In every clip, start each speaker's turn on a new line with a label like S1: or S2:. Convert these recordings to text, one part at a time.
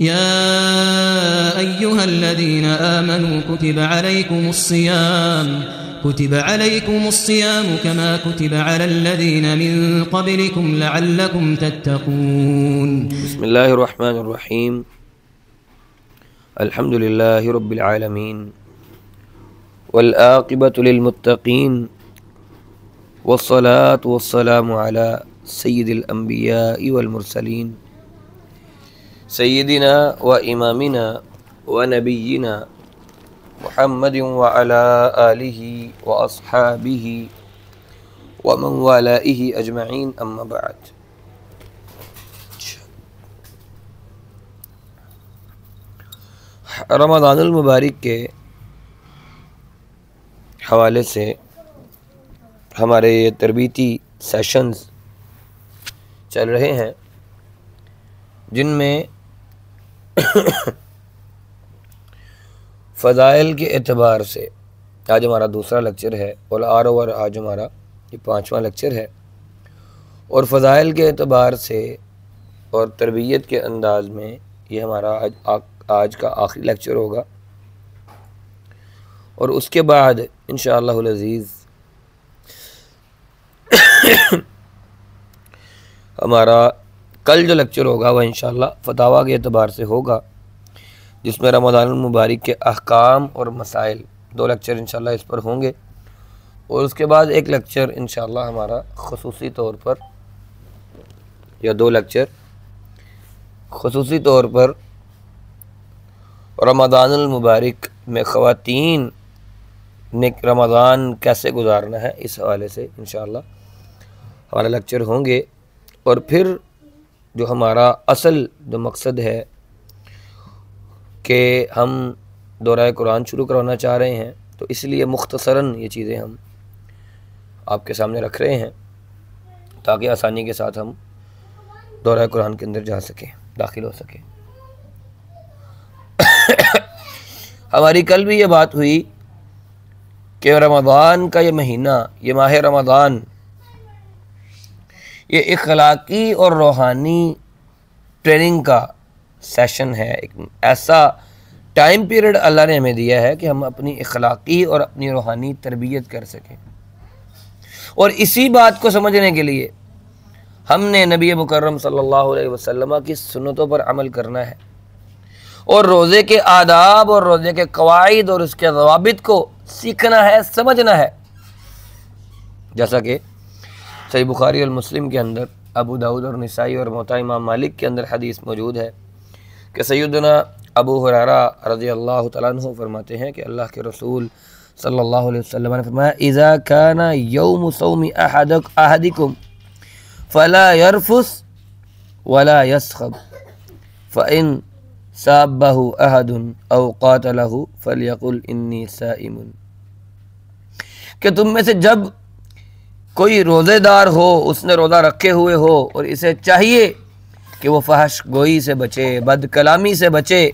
S1: या अय्युहल्लज़ीना आमनू कुतिब अलैकुमुस्सियाम कमा कुतिब अलल्लज़ीना मिन क़ब्लिकुम लअल्लकुम तत्तक़ून।
S2: बिस्मिल्लाहिर्रहमानिर्रहीम। अल्हम्दुलिल्लाहि रब्बिल आलमीन वल आक़िबतु लिल मुत्तक़ीन वस्सलातु वस्सलामु अला सय्यिदिल अंबियाइ वल मुरसलीन सय्यिदिना व इमामिना व नबिय्यिना मुहम्मदिन व अला आलिहि व अस्हाबिहि व मन वालाइहि अजमईन अम्मा बाद। रमज़ानुल मुबारक के हवाले से हमारे ये तरबीती सेशंस चल रहे हैं, जिनमें फ़ज़ाइल के एतबार से आज हमारा दूसरा लेक्चर है और आज हमारा ये 5वां लेक्चर है। और फ़ज़ाइल के एतबार से और तरबियत के अंदाज़ में ये हमारा आज का आखिरी लेक्चर होगा। और उसके बाद इंशाअल्लाहुल अज़ीज़ हमारा कल जो लेक्चर होगा वह इंशाअल्लाह फतावा के एतबार से होगा, जिसमें रमज़ानुल मुबारक के अहकाम और मसाइल 2 लेक्चर इंशाअल्लाह इस पर होंगे। और उसके बाद एक लेक्चर इंशाअल्लाह हमारा ख़ुसूसी तौर पर या 2 लेक्चर ख़ुसूसी तौर पर रमज़ानुल मुबारक में ख़वातीन ने रमज़ान कैसे गुजारना है, इस हवाले से इंशाअल्लाह हमारा लेक्चर होंगे। और फिर जो हमारा असल जो मकसद है कि हम दौरा कुरान शुरू करवाना चाह रहे हैं, तो इसलिए मुख्तसरन ये चीज़ें हम आपके सामने रख रहे हैं ताकि आसानी के साथ हम दौरा कुरान के अंदर जा सकें, दाखिल हो सकें। हमारी कल भी ये बात हुई कि रमज़ान का ये महीना, ये माह रमज़ान, ये इखलाकी और रूहानी ट्रेनिंग का सेशन है। एक ऐसा टाइम पीरियड अल्लाह ने हमें दिया है कि हम अपनी इखलाकी और अपनी रूहानी तरबियत कर सकें। और इसी बात को समझने के लिए हमने नबी मुकर्रम सल्लल्लाहु अलैहि वसल्लम की सुन्नतों पर अमल करना है और रोज़े के आदाब और रोज़े के कवाइद और उसके ज़वाबित को सीखना है, समझना है। जैसा कि सही बुखारी और मुस्लिम के अंदर, अबू दाऊद और निसाई और मुवत्ता इमाम मालिक के अंदर हदीस मौजूद है कि सैयदना अबू हुरैरा रज़ियल्लाहु तआला अन्हु फरमाते हैं कि अल्लाह के रसूल सल्लल्लाहु अलैहि वसल्लम ने फरमाया, इज़ा काना यौमु सौमि अहदिकुम फला यरफुस वला यसखब फ़इन साब्बहु अहदुन औ क़ातलहु फ़लयक़ुल इन्नी साइमुन। कि तुम में से जब कोई रोज़ेदार हो, उसने रोज़ा रखे हुए हो और इसे चाहिए कि वो फहश गोई से बचे, बद कलामी से बचे,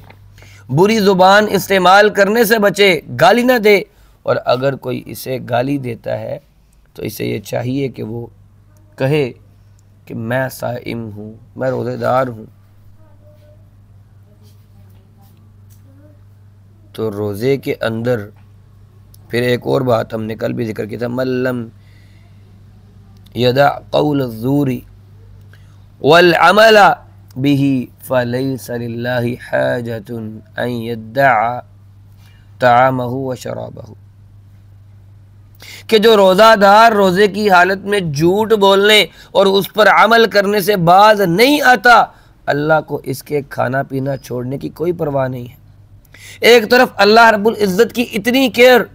S2: बुरी ज़ुबान इस्तेमाल करने से बचे, गाली ना दे। और अगर कोई इसे गाली देता है तो इसे ये चाहिए कि वो कहे कि मैं साइम हूँ, मैं रोज़ेदार हूँ। तो रोज़े के अंदर फिर एक और बात हमने कल भी जिक्र किया था, मल्लम यदा क़ौल ज़ूरी वल अमला बिही फ़लैसा लिल्लाहि हाजतुन अन यद्दअ तआमहु व शराबहु। कि जो रोज़ादार रोज़े की हालत में झूठ बोलने और उस पर अमल करने से बाज नहीं आता, अल्लाह को इसके खाना पीना छोड़ने की कोई परवाह नहीं है। एक तरफ अल्लाह रब्बुल इज़्ज़त की इतनी केयर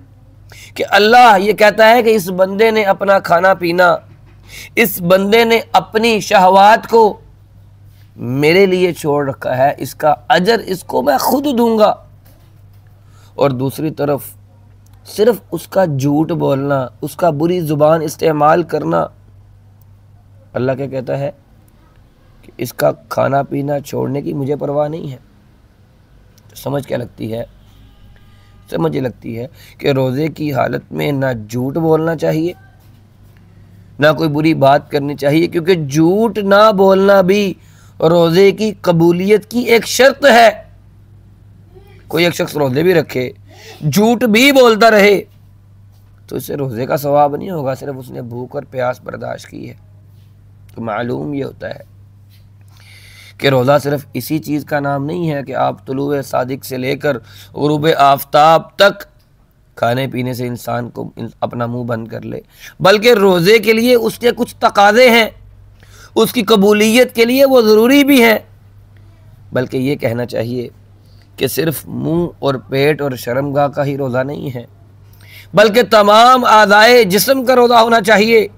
S2: कि अल्लाह ये कहता है कि इस बंदे ने अपना खाना पीना, इस बंदे ने अपनी शहवात को मेरे लिए छोड़ रखा है, इसका अजर इसको मैं खुद दूंगा। और दूसरी तरफ सिर्फ उसका झूठ बोलना, उसका बुरी ज़ुबान इस्तेमाल करना, अल्लाह क्या कहता है कि इसका खाना पीना छोड़ने की मुझे परवाह नहीं है। तो समझ क्या लगती है? समझ ये लगती है कि रोज़े की हालत में ना झूठ बोलना चाहिए, ना कोई बुरी बात करनी चाहिए, क्योंकि झूठ ना बोलना भी रोज़े की कबूलियत की एक शर्त है। कोई एक शख्स रोज़े भी रखे, झूठ भी बोलता रहे, तो इससे रोज़े का सवाब नहीं होगा, सिर्फ उसने भूख और प्यास बर्दाश्त की है। तो मालूम ये होता है कि रोज़ा सिर्फ इसी चीज़ का नाम नहीं है कि आप तुलुए सादिक से लेकर गुरूब आफ्ताब तक खाने पीने से इंसान को अपना मुंह बंद कर ले, बल्कि रोज़े के लिए उसके कुछ तकाज़े हैं, उसकी कबूलियत के लिए वो ज़रूरी भी है। बल्कि ये कहना चाहिए कि सिर्फ मुंह और पेट और शर्मगाह का ही रोज़ा नहीं है, बल्कि तमाम आज़ाए जिस्म का रोज़ा होना चाहिए।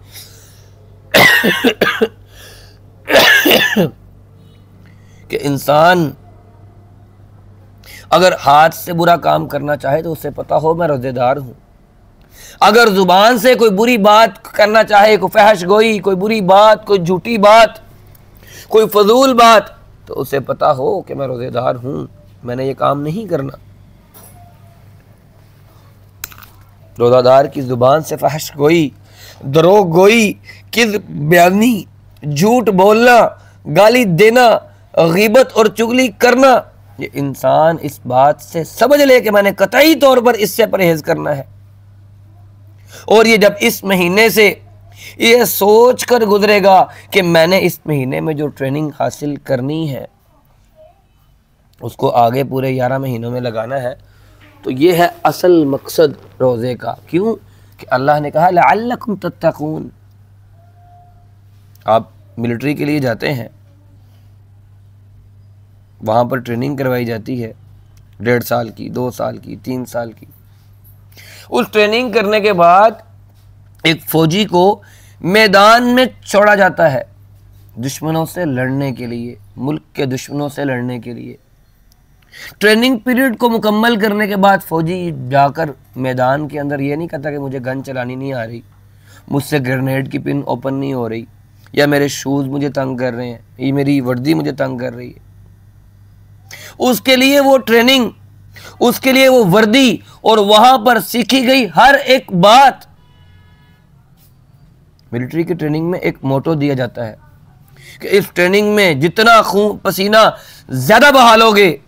S2: कि इंसान अगर हाथ से बुरा काम करना चाहे तो उसे पता हो मैं रोजेदार हूं। अगर जुबान से कोई बुरी बात करना चाहे, कोई फहश गोई, कोई बुरी बात, कोई झूठी बात, कोई फजूल बात, तो उसे पता हो कि मैं रोजेदार हूं, मैंने ये काम नहीं करना। रोजादार की जुबान से फहश गोई, दरोग गोई, किज़्ब बयानी, झूठ बोलना, गाली देना, गीबत और चुगली करना, ये इंसान इस बात से समझ ले कि मैंने कतई तौर पर इससे परहेज करना है। और ये जब इस महीने से ये सोच कर गुजरेगा कि मैंने इस महीने में जो ट्रेनिंग हासिल करनी है उसको आगे पूरे 11 महीनों में लगाना है, तो ये है असल मकसद रोज़े का। क्यों? कि अल्लाह ने कहा लअल्लकुम तत्तकून। आप मिलिट्री के लिए जाते हैं, वहाँ पर ट्रेनिंग करवाई जाती है 1.5 साल की, 2 साल की, 3 साल की। उस ट्रेनिंग करने के बाद एक फौजी को मैदान में छोड़ा जाता है दुश्मनों से लड़ने के लिए, मुल्क के दुश्मनों से लड़ने के लिए। ट्रेनिंग पीरियड को मुकम्मल करने के बाद फौजी जाकर मैदान के अंदर ये नहीं कहता कि मुझे गन चलानी नहीं आ रही, मुझसे ग्रेनेड की पिन ओपन नहीं हो रही, या मेरे शूज़ मुझे तंग कर रहे हैं, ये मेरी वर्दी मुझे तंग कर रही है। उसके लिए वो ट्रेनिंग, उसके लिए वो वर्दी और वहां पर सीखी गई हर एक बात। मिलिट्री की ट्रेनिंग में एक मोटो दिया जाता है कि इस ट्रेनिंग में जितना खून पसीना ज्यादा बहा लोगे,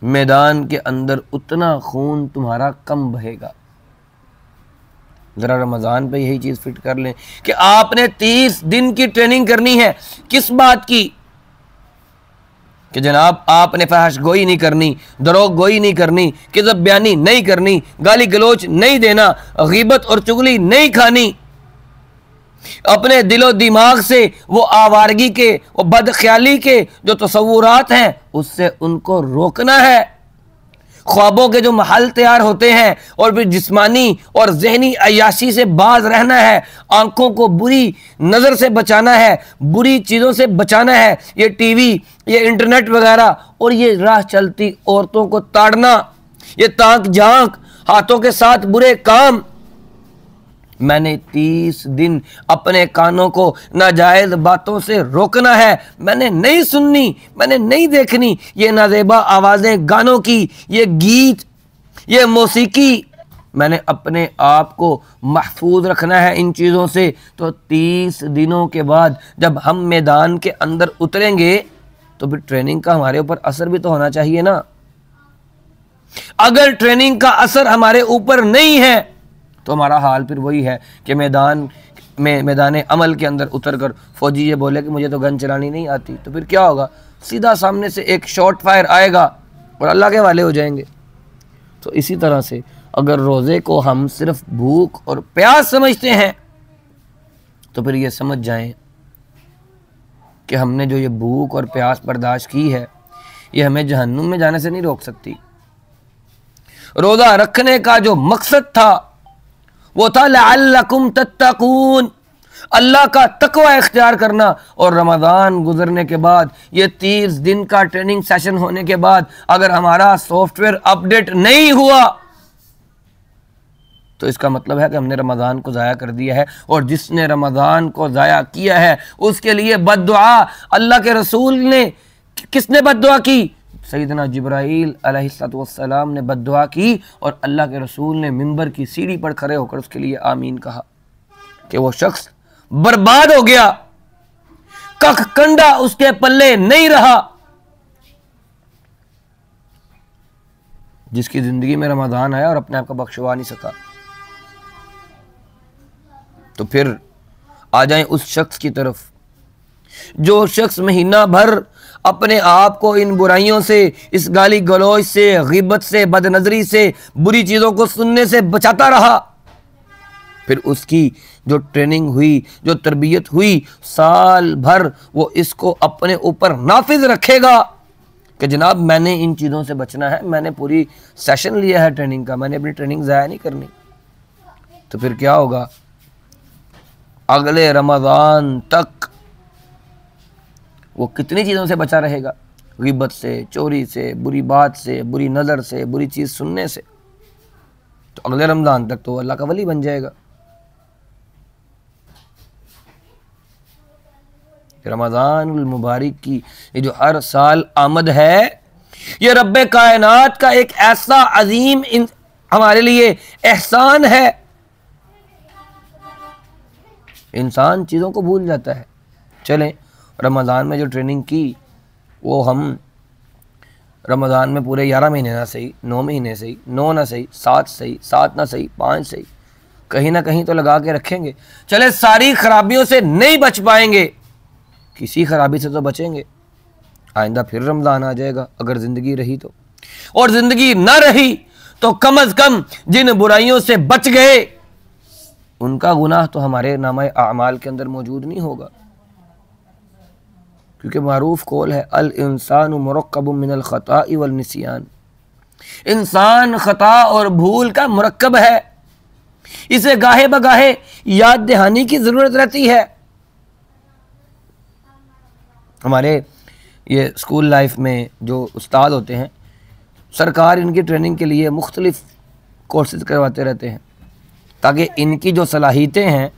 S2: मैदान के अंदर उतना खून तुम्हारा कम बहेगा। जरा रमजान पे यही चीज फिट कर लें कि आपने 30 दिन की ट्रेनिंग करनी है। किस बात की? कि जनाब आपने फहश गोई नहीं करनी, दरोग गोई नहीं करनी, किज़्ब बयानी नहीं करनी, गाली गलोच नहीं देना, गीबत और चुगली नहीं खानी। अपने दिलो दिमाग से वो आवारगी के, वो बदख्याली के जो तसव्वुरात हैं उससे उनको रोकना है। ख्वाबों के जो महल तैयार होते हैं और फिर जिस्मानी और जहनी अय्याशी से बाज रहना है। आंखों को बुरी नज़र से बचाना है, बुरी चीज़ों से बचाना है। ये टीवी, ये इंटरनेट वगैरह और ये राह चलती औरतों को ताड़ना, ये ताक झांक, हाथों के साथ बुरे काम। मैंने 30 दिन अपने कानों को नाजायज बातों से रोकना है। मैंने नहीं सुननी, मैंने नहीं देखनी ये नाजेबा आवाज़ें गानों की, ये गीत, ये मौसीकी। मैंने अपने आप को महफूज रखना है इन चीज़ों से। तो 30 दिनों के बाद जब हम मैदान के अंदर उतरेंगे तो फिर ट्रेनिंग का हमारे ऊपर असर भी तो होना चाहिए ना। अगर ट्रेनिंग का असर हमारे ऊपर नहीं है तो हमारा हाल फिर वही है कि मैदान अमल के अंदर उतरकर फौजी ये बोले कि मुझे तो गन चलानी नहीं आती, तो फिर क्या होगा? सीधा सामने से एक शॉट फायर आएगा और अल्लाह के वाले हो जाएंगे। तो इसी तरह से अगर रोज़े को हम सिर्फ भूख और प्यास समझते हैं तो फिर ये समझ जाएं कि हमने जो ये भूख और प्यास बर्दाश्त की है ये हमें जहन्नुम में जाने से नहीं रोक सकती। रोज़ा रखने का जो मकसद था वो था लअल्लकुम तत्तकून, अल्लाह का तकवा इख्तियार करना। और रमज़ान गुजरने के बाद, ये 30 दिन का ट्रेनिंग सेशन होने के बाद अगर हमारा सॉफ्टवेयर अपडेट नहीं हुआ तो इसका मतलब है कि हमने रमज़ान को ज़ाया कर दिया है। और जिसने रमज़ान को ज़ाया किया है उसके लिए बद्दुआ अल्लाह के रसूल ने, किसने बद्दुआ की? सैयदना जिब्राईल अलैहिस्सलाम ने बद्दुआ की और अल्लाह के रसूल ने मिंबर की सीढ़ी पर खड़े होकर उसके लिए आमीन कहा कि वो शख्स बर्बाद हो गया, कख कंडा उसके पल्ले नहीं रहा। जिसकी जिंदगी में रमजान आया और अपने आप को बख्शवा नहीं सका। तो फिर आ जाएं उस शख्स की तरफ जो शख्स महीना भर अपने आप को इन बुराइयों से, इस गाली गलौज से, गिबत से, बदनजरी से, बुरी चीज़ों को सुनने से बचाता रहा। फिर उसकी जो ट्रेनिंग हुई, जो तरबियत हुई, साल भर वो इसको अपने ऊपर नाफिज रखेगा कि जनाब मैंने इन चीज़ों से बचना है, मैंने पूरी सेशन लिया है ट्रेनिंग का, मैंने अपनी ट्रेनिंग ज़ाया नहीं करनी। तो फिर क्या होगा? अगले रमज़ान तक वो कितनी चीज़ों से बचा रहेगा? गिबत से, चोरी से, बुरी बात से, बुरी नज़र से, बुरी चीज़ सुनने से। तो अगले रमज़ान तक तो अल्लाह का वली बन जाएगा। रमज़ान मुबारक की ये जो हर साल आमद है, ये रब्बे कायनात का एक ऐसा अजीम हमारे लिए एहसान है। इंसान चीज़ों को भूल जाता है। चलें, रमज़ान में जो ट्रेनिंग की वो हम रमज़ान में पूरे 11 महीने ना सही, 9 महीने सही, 9 ना सही, 7 सही, 7 ना सही, 5 सही, कहीं ना कहीं तो लगा के रखेंगे। चले, सारी खराबियों से नहीं बच पाएंगे, किसी खराबी से तो बचेंगे। आइंदा फिर रमज़ान आ जाएगा अगर ज़िंदगी रही तो, और ज़िंदगी ना रही तो कम अज़ कम जिन बुराइयों से बच गए उनका गुनाह तो हमारे नामे आमाल के अंदर मौजूद नहीं होगा। क्योंकि मारूफ कौल है, अल इंसानु मुरक्कबुम मिनल खताई वल निसियान। इंसान खता और भूल का मुरक्कब है, इसे गाहे बगाहे याद दहानी की ज़रूरत रहती है। हमारे ये स्कूल लाइफ में जो उस्ताद होते हैं, सरकार इनकी ट्रेनिंग के लिए मुख्तलिफ कोर्सेज करवाते रहते हैं ताकि इनकी जो सलाहियतें हैं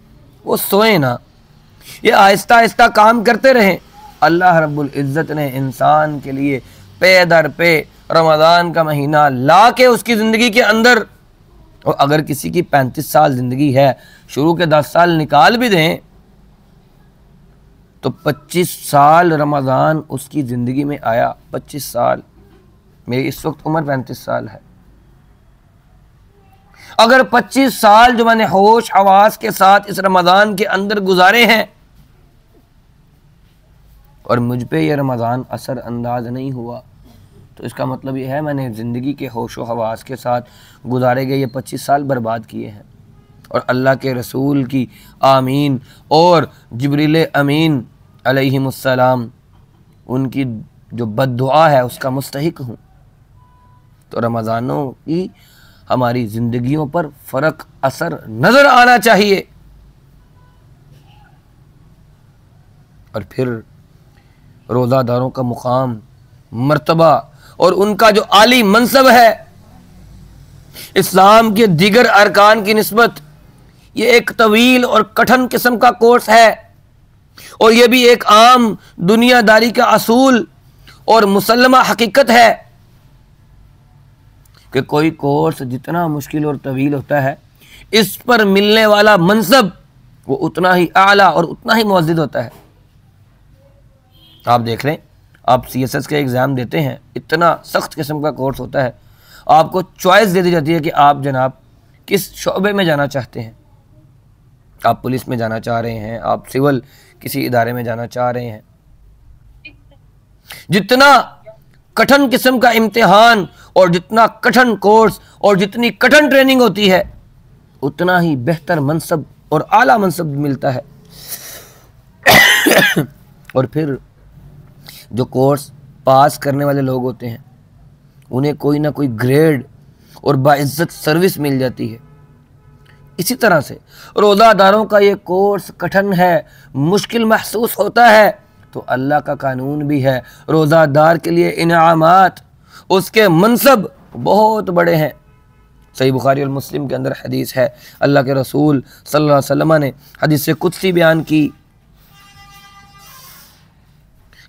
S2: वो सोए ना, ये आहिस्ता आहिस्ता काम करते रहें। अल्लाह रब्बुल इज़्ज़त ने इंसान के लिए पे दर पे रमज़ान का महीना ला के उसकी ज़िंदगी के अंदर, और अगर किसी की 35 साल ज़िंदगी है, शुरू के 10 साल निकाल भी दें तो 25 साल रमज़ान उसकी ज़िंदगी में आया। 25 साल, मेरी इस वक्त उम्र 35 साल है। अगर 25 साल जो मैंने होश हवास के साथ इस रमज़ान के अंदर गुजारे हैं और मुझ पे ये रमज़ान असर अंदाज नहीं हुआ, तो इसका मतलब ये है मैंने ज़िंदगी के होश व हवास के साथ गुजारे गए ये 25 साल बर्बाद किए हैं। और अल्लाह के रसूल की आमीन और जिब्रील अमीन अलैहिमुस्सलाम उनकी जो बद्दुआ है उसका मुस्तहिक हूँ। तो रमज़ानों की हमारी ज़िंदगियों पर फ़र्क असर नज़र आना चाहिए। और फिर रोज़ादारों का मुकाम, मर्तबा और उनका जो आली मनसब है इस्लाम के दीगर अरकान की निस्बत, ये एक तवील और कठिन किस्म का कोर्स है और ये भी एक आम दुनियादारी का असूल और मुसल्लमा हकीकत है कि कोई कोर्स जितना मुश्किल और तवील होता है, इस पर मिलने वाला मनसब वो उतना ही आला और उतना ही मुअज़्ज़ज़ होता है। आप देख लें, आप CSS के एग्ज़ाम देते हैं, इतना सख्त किस्म का कोर्स होता है, आपको चॉइस दे दी जाती है कि आप जनाब किस शोबे में जाना चाहते हैं। आप पुलिस में जाना चाह रहे हैं, आप सिविल किसी इदारे में जाना चाह रहे हैं। जितना कठिन किस्म का इम्तिहान और जितना कठिन कोर्स और जितनी कठिन ट्रेनिंग होती है, उतना ही बेहतर मनसब और आला मनसब मिलता है। और फिर जो कोर्स पास करने वाले लोग होते हैं उन्हें कोई ना कोई ग्रेड और बाइज्जत सर्विस मिल जाती है। इसी तरह से रोज़ादारों का ये कोर्स कठिन है, मुश्किल महसूस होता है, तो अल्लाह का कानून भी है, रोज़ादार के लिए इनामात, उसके मनसब बहुत बड़े हैं। सही बुखारी और मुस्लिम के अंदर हदीस है, अल्लाह के रसूल सल्लल्लाहु अलैहि वसल्लम ने हदीस कुदसी बयान की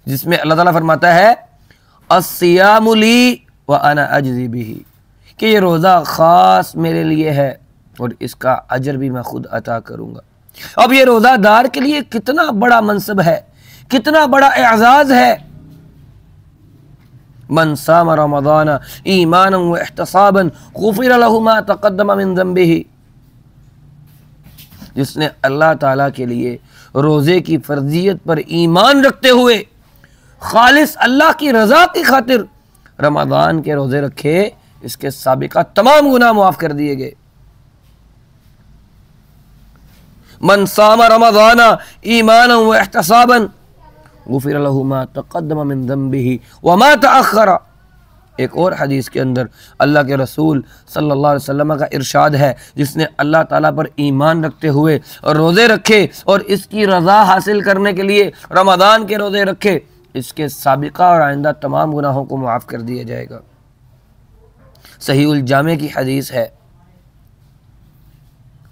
S2: जिसमें अल्लाह ताला फरमाता है अस्सियामु ली व अना अजज़ी बिही, कि ये रोज़ा ख़ास मेरे लिए है और इसका अजर भी मैं खुद अता करूँगा। अब ये रोज़ादार के लिए कितना बड़ा मनसब है कितना बड़ा एजाज है। मन साम रमज़ान ईमानन व इहतिसाबन गुफ़िर लहु मा तक़द्दम मिन ज़ंबिही, जिसने अल्लाह ताला के लिए रोज़े की फर्जियत पर ईमान रखते हुए खालिस अल्लाह की रज़ा की खातिर रमज़ान के रोज़े रखे, इसके साबिका तमाम गुनाह माफ़ कर दिए गए। मन साम रमज़ान ईमानन व इहतिसाबन गुफ़िर लहु मा तक़द्दम मिन ज़ंबिही व मा तअख़्ख़र। एक और हदीस के अंदर अल्लाह के रसूल सल्लल्लाहु अलैहि वसल्लम का इरशाद है, जिसने अल्लाह ताला पर ईमान रखते हुए और रोज़े रखे और इसकी रज़ा हासिल करने के लिए रमज़ान के रोज़े रखे, इसके साबिका और आइंदा तमाम गुनाहों को माफ़ कर दिया जाएगा। सहीहुल जामे की हदीस है,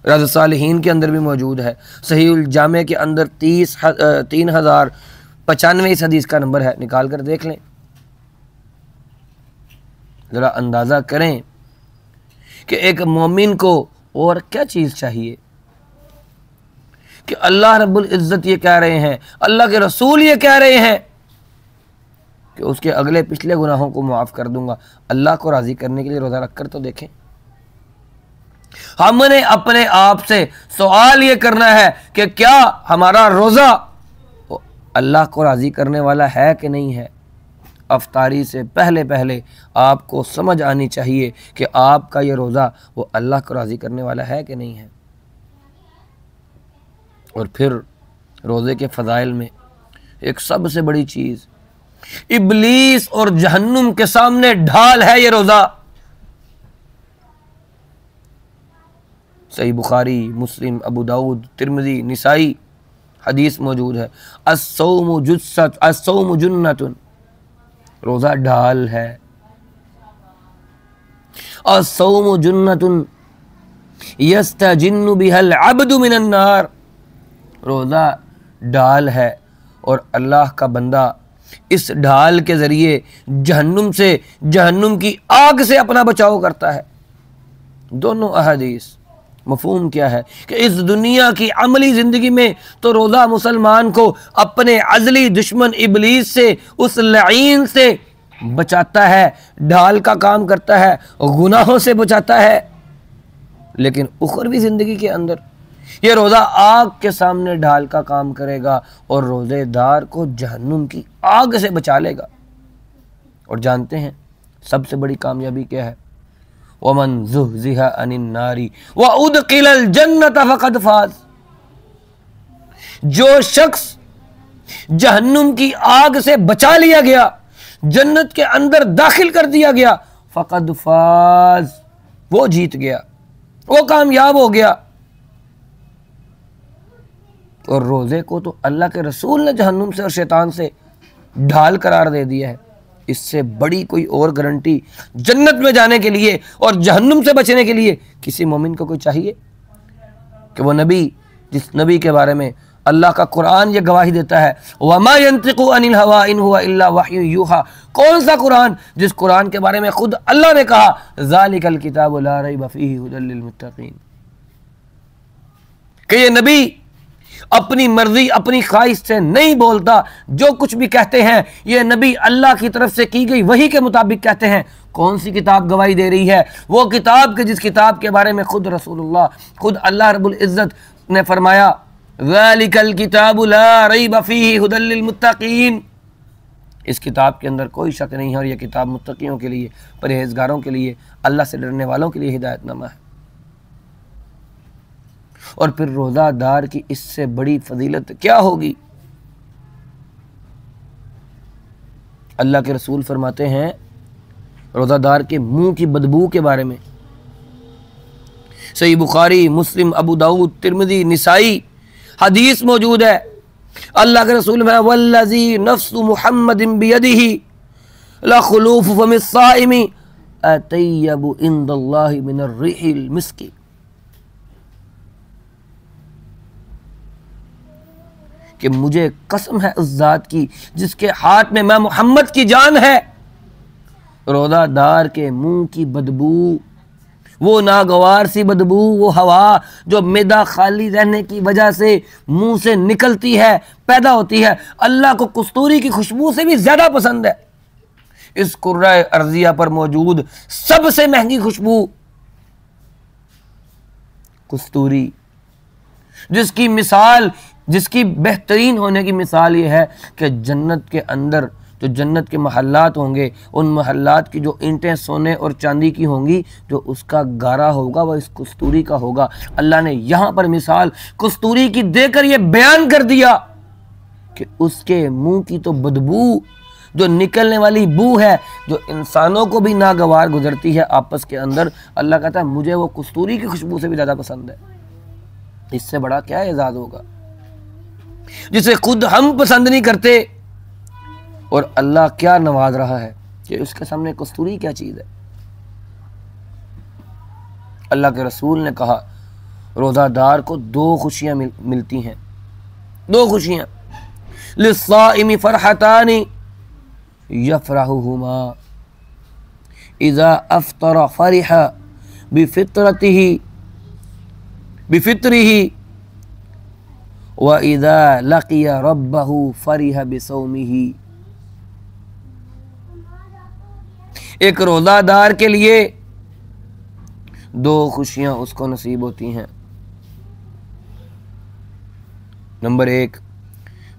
S2: रज़ सालिहीन के अंदर भी मौजूद है। सहीहुल जामे के अंदर 3095 इस हदीस का नंबर है, निकाल कर देख लें। ज़रा अंदाज़ा करें कि एक मोमिन को और क्या चीज़ चाहिए कि अल्लाह रब्बुल इज़्ज़त ये कह रहे हैं, अल्लाह के रसूल ये कह रहे हैं कि उसके अगले पिछले गुनाहों को माफ़ कर दूंगा। अल्लाह को राज़ी करने के लिए रोज़ा रख कर तो देखें। हमने अपने आप से सवाल ये करना है कि क्या हमारा रोज़ा अल्लाह को राज़ी करने वाला है कि नहीं है। अफ्तारी से पहले पहले आपको समझ आनी चाहिए कि आपका ये रोज़ा वो अल्लाह को राज़ी करने वाला है कि नहीं है। और फिर रोज़े के फ़ज़ाइल में एक सबसे बड़ी चीज़, इब्लीस और जहन्नुम के सामने ढाल है ये रोज़ा। सही बुखारी, मुस्लिम, अबू दाऊद, तिरमिज़ी, निसाई हदीस मौजूद है। अस्सौमु जुन्नतुन, रोज़ा ढाल है। अस्सौमु जुन्नतुन यस्तजिन्नु बिहल अब्दु मिनन नार, रोज़ा ढाल है और अल्लाह का बंदा इस ढाल के ज़रिए जहन्नुम से, जहन्नुम की आग से अपना बचाव करता है। दोनों अहदीस मफ़हूम क्या है कि इस दुनिया की अमली ज़िंदगी में तो रोज़ा मुसलमान को अपने अज़ली दुश्मन इब्लीस से, उस लईन से बचाता है, ढाल का काम करता है, गुनाहों से बचाता है। लेकिन उखरवी ज़िंदगी के अंदर ये रोज़ा आग के सामने ढाल का काम करेगा और रोज़ेदार को जहन्नुम की आग से बचा लेगा। और जानते हैं सबसे बड़ी कामयाबी क्या है? वमन ज़ुहज़िहा अनिन नारी व उदखिलल जन्नत फ़क़द फ़ाज़, जो शख्स जहन्नुम की आग से बचा लिया गया, जन्नत के अंदर दाखिल कर दिया गया, फ़क़द फ़ाज़, वो जीत गया, वो कामयाब हो गया। और रोज़े को तो अल्लाह के रसूल ने जहन्नुम से और शैतान से ढाल करार दे दिया है। इससे बड़ी कोई और गारंटी जन्नत में जाने के लिए और जहन्नुम से बचने के लिए किसी मोमिन को कोई चाहिए कि वो नबी, जिस नबी के बारे में अल्लाह का कुरान ये गवाही देता है, वमा यंतिकु अनिल हवा इन हुवा इल्ला वह्यु यूहा, कौन सा कुरान जिस कुरान के बारे में खुद अल्लाह ने कहा ज़ालिकल किताबु ला रैब फीहि हुदल लिल मुत्तकीन, कि ये नबी अपनी मर्जी, अपनी ख्वाहिश से नहीं बोलता। जो कुछ भी कहते हैं ये नबी अल्लाह की तरफ से की गई वही के मुताबिक कहते हैं। कौन सी किताब गवाही दे रही है? वो किताब के जिस किताब के बारे में खुद रसूलुल्लाह, खुद अल्लाह रब्बुल इज़्ज़त ने फरमाया ज़ालिकल किताबु ला रैब फीहि हुदल लिल मुत्तकीन, इस किताब के अंदर कोई शक नहीं है और यह किताब मुत्तकियों के लिए, परहेजगारों के लिए, अल्लाह से डरने वालों के लिए हिदायतनामा है। और फिर रोज़ादार की इससे बड़ी फजीलत क्या होगी? अल्लाह के रसूल फरमाते हैं रोज़ादार के मुंह की बदबू के बारे में। सही बुखारी, मुस्लिम, अबू दाऊद, तिरमिज़ी, निसाई हदीस मौजूद है। अल्लाह के रसूल में वल्लज़ी नफ्सु मुहम्मदिन बियदिही लखुलूफ फमिस साइमी अतय्यबु इंदल्लाहि मिनर रिहिल मिस्की, कि मुझे कसम है उस ज़ात की जिसके हाथ में मैं मोहम्मद की जान है, रोज़ादार के मुंह की बदबू वो नागवार सी बदबू, वो हवा जो मैदा खाली रहने की वजह से मुंह से निकलती है, पैदा होती है, अल्लाह को कस्तूरी की खुशबू से भी ज्यादा पसंद है। इस कुर्रा अर्जिया पर मौजूद सबसे महंगी खुशबू कस्तूरी, जिसकी मिसाल, जिसकी बेहतरीन होने की मिसाल ये है कि जन्नत के अंदर जो जन्नत के महल्लात होंगे, उन महल्लात की जो ईंटें सोने और चांदी की होंगी, जो उसका गारा होगा वह इस कस्तूरी का होगा। अल्लाह ने यहाँ पर मिसाल कस्तूरी की देकर यह बयान कर दिया कि उसके मुंह की तो बदबू, जो निकलने वाली बू है, जो इंसानों को भी नागवार गुजरती है आपस के अंदर, अल्लाह कहता है मुझे वो कस्तूरी की खुशबू से भी ज़्यादा पसंद है। इससे बड़ा क्या एजाज़ होगा, जिसे खुद हम पसंद नहीं करते और अल्लाह क्या नवाज रहा है कि उसके सामने कस्तूरी क्या चीज़ है। अल्लाह के रसूल ने कहा रोज़ादार को दो खुशियां मिलती हैं, दो खुशियां, लिस्साइमी फरहतानी यफरहुहुमा इज़ा अफ्तर फरिहा बिफित्रिही व इज़ा लक़िया रब्बहु फरिहा बिसौमिही। एक रोज़ादार के लिए दो खुशियां उसको नसीब होती हैं। नंबर एक,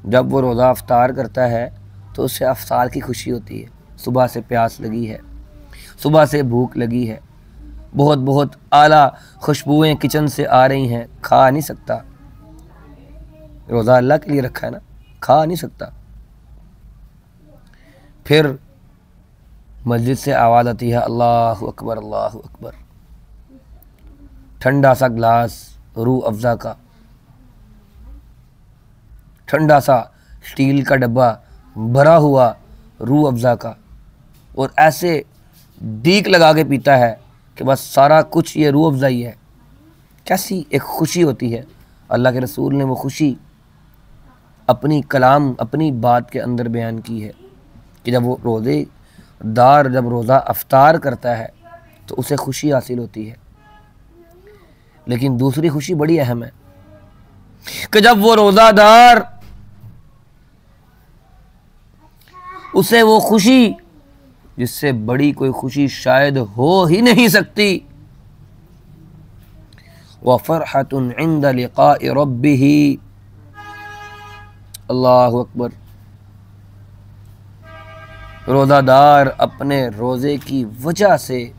S2: जब वो रोज़ा अफ्तार करता है तो उससे अफ्तार की खुशी होती है। सुबह से प्यास लगी है, सुबह से भूख लगी है, बहुत बहुत आला खुशबुएं किचन से आ रही हैं, खा नहीं सकता, रोज़ा अल्लाह के लिए रखा है ना, खा नहीं सकता। फिर मस्जिद से आवाज़ आती है अल्लाहु अकबर अल्लाहु अकबर, ठंडा सा ग्लास रूह अफ़ज़ा का, ठंडा सा स्टील का डब्बा भरा हुआ रूह अफ़ज़ा का, और ऐसे डीक लगा के पीता है कि बस सारा कुछ ये रूह अफ़ज़ा ही है। कैसी एक खुशी होती है। अल्लाह के रसूल ने वो खुशी अपनी कलाम, अपनी बात के अंदर बयान की है कि जब वो रोज़ेदार जब रोज़ा अफ्तार करता है तो उसे खुशी हासिल होती है। लेकिन दूसरी खुशी बड़ी अहम है कि जब वो रोज़ादार, उसे वो खुशी जिससे बड़ी कोई खुशी शायद हो ही नहीं सकती, व फरहतुन इंद लिक़ाइ रब्बिही, अल्लाहु अकबर, रोज़ादार अपने रोज़े की वजह से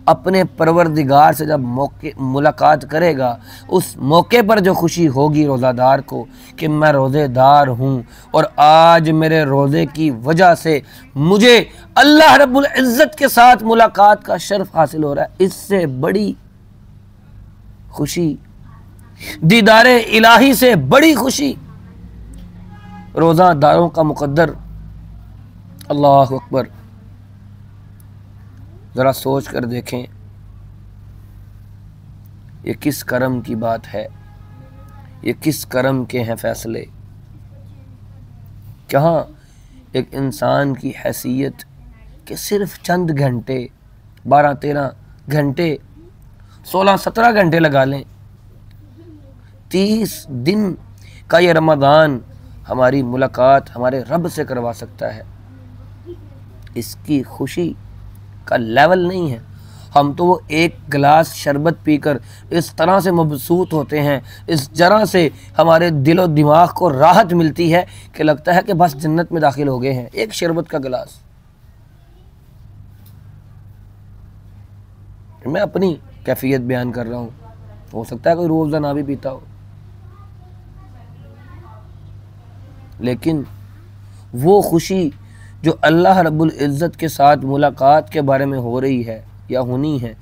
S2: अपने परवरदिगार से जब मुलाकात करेगा, उस मौके पर जो खुशी होगी रोज़ादार को कि मैं रोज़ेदार हूँ और आज मेरे रोज़े की वजह से मुझे अल्लाह रब्बुल इज़्ज़त के साथ मुलाकात का शर्फ हासिल हो रहा है, इससे बड़ी खुशी, दीदारे इलाही से बड़ी खुशी रोज़ादारों का मुक़द्दर। अल्लाहु अकबर। ज़रा सोच कर देखें ये किस करम की बात है, ये किस करम के हैं फ़ैसले। कहाँ एक इंसान की हैसियत कि सिर्फ चंद घंटे, 12-13 घंटे, 16-17 घंटे लगा लें, 30 दिन का ये रमज़ान हमारी मुलाकात हमारे रब से करवा सकता है। इसकी खुशी का लेवल नहीं है। हम तो वो एक गिलास शरबत पीकर इस तरह से मबसूत होते हैं, इस तरह से हमारे दिलो दिमाग को राहत मिलती है कि लगता है कि बस जन्नत में दाखिल हो गए हैं। एक शरबत का गिलास। मैं अपनी कैफियत बयान कर रहा हूँ, हो सकता है कोई रूह अफ़ज़ा ना भी पीता हो, लेकिन वो खुशी जो अल्लाह रब्बुल इज़्ज़त के साथ मुलाकात के बारे में हो रही है या होनी है,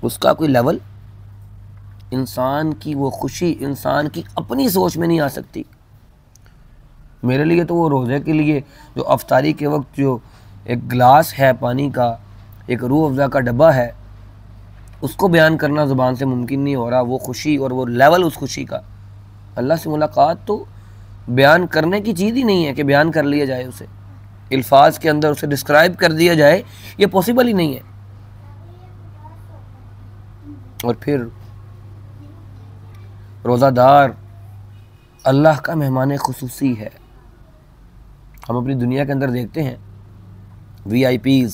S2: उसका कोई लेवल, इंसान की वो खुशी इंसान की अपनी सोच में नहीं आ सकती। मेरे लिए तो वो रोज़े के लिए जो अफ्तारी के वक्त जो एक गिलास है पानी का, एक रूह अफ़ज़ा का डब्बा है, उसको बयान करना ज़ुबान से मुमकिन नहीं हो रहा। वो खुशी और वो लेवल उस खुशी का, अल्लाह से मुलाकात तो बयान करने की चीज़ ही नहीं है कि बयान कर लिया जाए उसे। अल्फाज के अंदर उसे डिस्क्राइब कर दिया जाए, ये पॉसिबल ही नहीं है। और फिर रोज़ादार अल्लाह का मेहमान खुसूसी है। हम अपनी दुनिया के अंदर देखते हैं VIPs,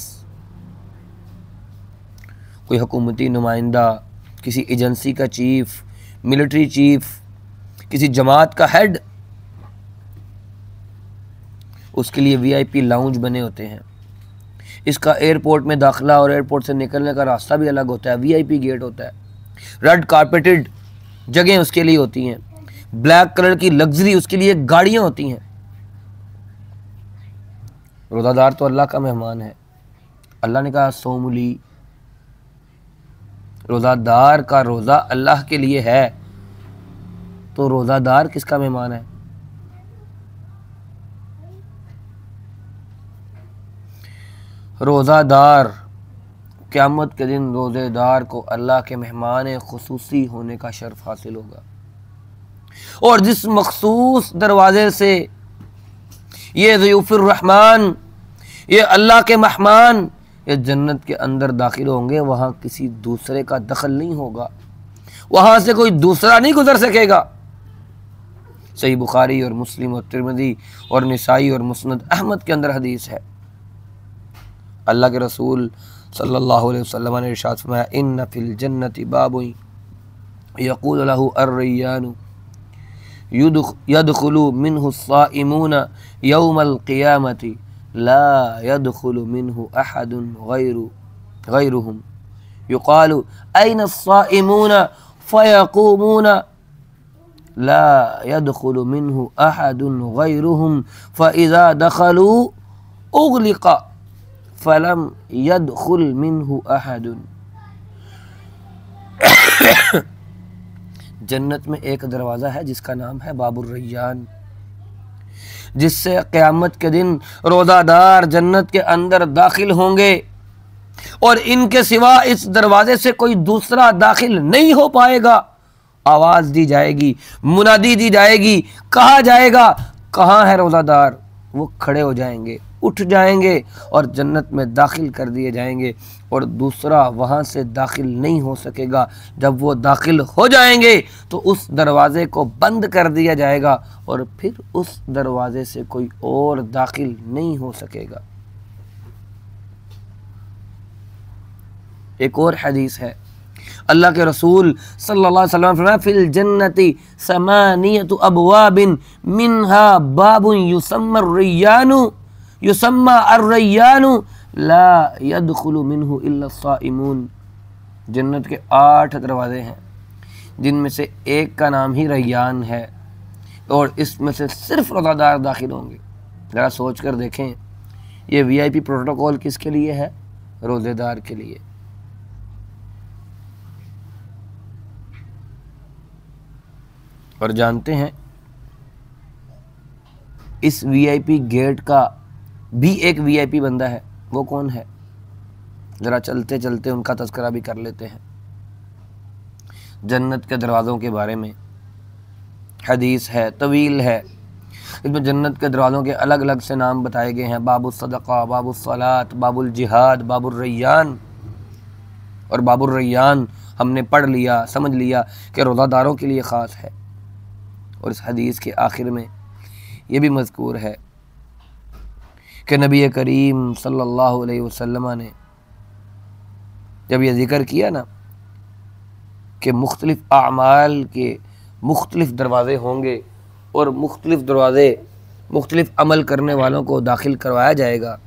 S2: कोई हुकूमती नुमाइंदा, किसी एजेंसी का चीफ, मिलिट्री चीफ, किसी जमात का हेड, उसके लिए VIP लाउंज बने होते हैं। इसका एयरपोर्ट में दाखिला और एयरपोर्ट से निकलने का रास्ता भी अलग होता है, VIP गेट होता है, रेड कारपेटेड जगह उसके लिए होती हैं, ब्लैक कलर की लग्जरी उसके लिए गाड़ियां होती हैं। रोज़ादार तो अल्लाह का मेहमान है। अल्लाह ने कहा सोमुली, रोज़ादार का रोज़ा अल्लाह के लिए है, तो रोज़ादार किसका मेहमान है? रोज़ादार क़यामत के दिन रोज़ेदार को अल्लाह के मेहमान खुसूसी होने का शर्फ हासिल होगा। और जिस मखसूस दरवाज़े से ये ज़यूफ़ुर रहमान, ये अल्लाह के मेहमान ये जन्नत के अंदर दाखिल होंगे, वहाँ किसी दूसरे का दखल नहीं होगा, वहाँ से कोई दूसरा नहीं गुजर सकेगा। सही बुखारी और मुस्लिम और तिरमिज़ी और निसाई और मुस्नद अहमद के अंदर हदीस है। अल्लाह के रसूल सल्लल्लाहु अलैहि वसल्लम ने इरशाद फरमाया, इन्न फिल जन्नति बाबुन यक़ूलु लहू अर्रय्यानु यदखुलु मिन्हु अस्साइमून यौमल क़ियामति ला यदखुलु मिन्हु अहदुन गैरुहुम युक़ालु ऐन अस्साइमून फ़यक़ूमून ला यदखुलु मिन्हु अहदुन गैरुहुम फ़इज़ा दखलू उग़लिक़ फ़लम यदखुल मिन्हु अहदुन। जन्नत में एक दरवाज़ा है जिसका नाम है बाबुर रैयान, जिससे क़यामत के दिन रोज़ादार जन्नत के अंदर दाखिल होंगे और इनके सिवा इस दरवाज़े से कोई दूसरा दाखिल नहीं हो पाएगा। आवाज़ दी जाएगी, मुनादी दी जाएगी, कहा जाएगा कहाँ है रोज़ादार? वो खड़े हो जाएंगे, उठ जाएंगे और जन्नत में दाखिल कर दिए जाएंगे और दूसरा वहाँ से दाखिल नहीं हो सकेगा। जब वो दाखिल हो जाएंगे तो उस दरवाज़े को बंद कर दिया जाएगा और फिर उस दरवाज़े से कोई और दाखिल नहीं हो सकेगा। एक और हदीस है, अल्लाह के रसूल सल्लल्लाहु अलैहि वसल्लम फरमाया, फिल जन्नति समानियतु अबवाबिन मिनहा बाबुन युसम्मा अर्रय्यानु ला यदखुलु मिन्हु इल्ला साइमून। जन्नत के 8 दरवाजे हैं जिनमें से एक का नाम ही रैयान है और इसमें से सिर्फ रोज़ादार दाखिल होंगे। ज़रा सोच कर देखें, ये VIP प्रोटोकॉल किसके लिए है? रोज़ेदार के लिए। और जानते हैं इस VIP गेट का भी एक VIP बंदा है, वो कौन है? ज़रा चलते चलते उनका तज़किरा भी कर लेते हैं। जन्नत के दरवाज़ों के बारे में हदीस है, तवील है, इसमें जन्नत के दरवाज़ों के अलग अलग से नाम बताए गए हैं। बाबुल सदक़ा, बाबुल सलात, बाबुल जिहाद, बाबुल रैयान। और बाबुल रैयान हमने पढ़ लिया, समझ लिया कि रोज़ादारों के लिए ख़ास है। और इस हदीस के आखिर में ये भी मज़कूर है कि नबी करीम सल्लल्लाहु अलैहि वसल्लम ने जब ये ज़िक्र किया ना कि मुख्तलिफ़ आमाल के मुख्तलिफ़ दरवाज़े होंगे और मुख्तलिफ़ दरवाज़े मुख्तलिफ़ अमल करने वालों को दाखिल करवाया जाएगा,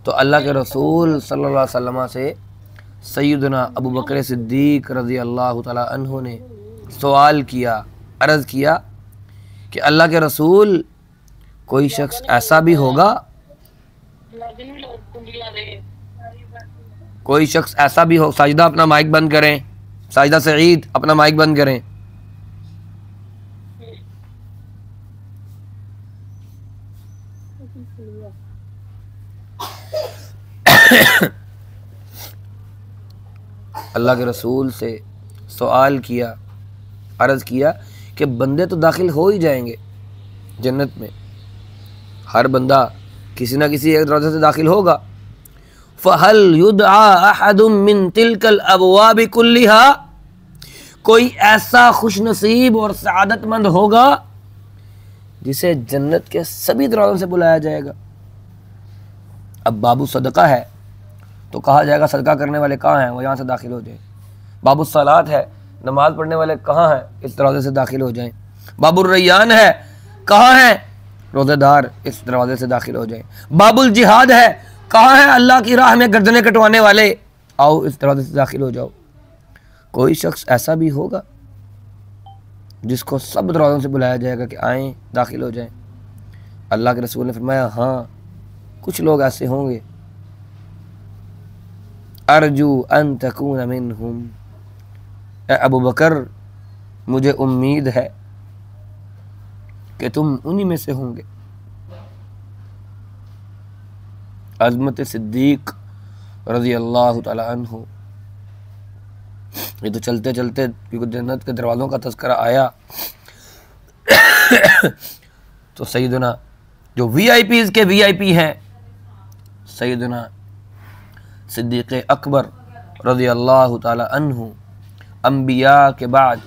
S2: तो अल्लाह के रसूल सल्लल्लाहु अलैहि वसल्लम से सैयदना अबू बकर सिद्दीक़ रज़ी अल्लाह तआला अन्हु ने सवाल किया, अर्ज़ किया कि अल्लाह के रसूल, कोई शख्स ऐसा भी होगा, कोई शख्स ऐसा भी हो, साजिदा अपना माइक बंद करें, साजिदा सईद अपना माइक बंद करें। अल्लाह के रसूल से सवाल किया, अर्ज़ किया कि बंदे तो दाखिल हो ही जाएंगे जन्नत में, हर बंदा किसी ना किसी एक दरवाजे से दाखिल होगा। फ़हल युदआ अहदुम मिन तिलकल अबवाबि कुल्लिहा, कोई ऐसा खुशनसीब और सआदतमंद होगा जिसे जन्नत के सभी दरवाज़ों से बुलाया जाएगा। अब बाबू सदका है तो कहा जाएगा सदका करने वाले कहाँ हैं, वो यहाँ से दाखिल हो जाए। बाबू सलात है, नमाज पढ़ने वाले कहाँ हैं, इस दरवाजे से दाखिल हो जाएं। बाबुल रैयान है, कहाँ हैं, रोज़ेदार, इस दरवाजे से दाखिल हो जाएं। बाबुल जिहाद है, कहाँ हैं, अल्लाह की राह में गर्दनें कटवाने वाले, आओ इस दरवाजे से दाखिल हो जाओ। कोई शख्स ऐसा भी होगा जिसको सब दरवाज़ों से बुलाया जाएगा कि आएँ, दाखिल हो जाएं। अल्लाह के रसूल ने फरमाया, हाँ कुछ लोग ऐसे होंगे। अर्जू अन तकून मिनहुम, अबू बकर मुझे उम्मीद है कि तुम उन्हीं में से होंगे। अज़मत सिद्दीक रज़ी अल्लाह ताला अन्हु, ये तो चलते चलते क्योंकि जन्नत के दरवाज़ों का तज़किरा आया तो सैयदना जो वीआईपीज़ के वीआईपी हैं, सैयदना सिद्दीक़ अकबर रज़ी अल्लाह ताला अन्हु, अंबिया के बाद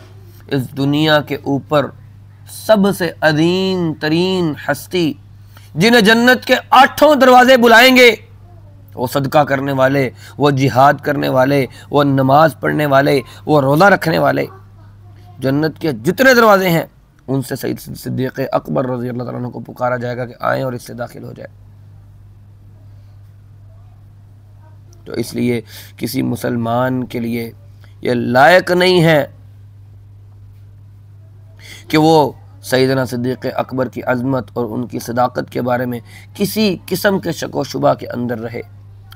S2: इस दुनिया के ऊपर सबसे अजीम तरीन हस्ती, जिन्हें जन्नत के 8 दरवाजे बुलाएंगे, वो सदका करने वाले, वो जिहाद करने वाले, वो नमाज पढ़ने वाले, वो रोज़ा रखने वाले, जन्नत के जितने दरवाजे हैं उनसे सैयद सिद्दीक़ अकबर रज़ी अल्लाह ताला अन्हु को पुकारा जाएगा कि आएँ और इससे दाखिल हो जाए। तो इसलिए किसी मुसलमान के लिए यह लायक नहीं है कि वो सैयदना सिद्दीक़ अकबर की अज़मत और उनकी सदाकत के बारे में किसी किस्म के शक व शुबा के अंदर रहे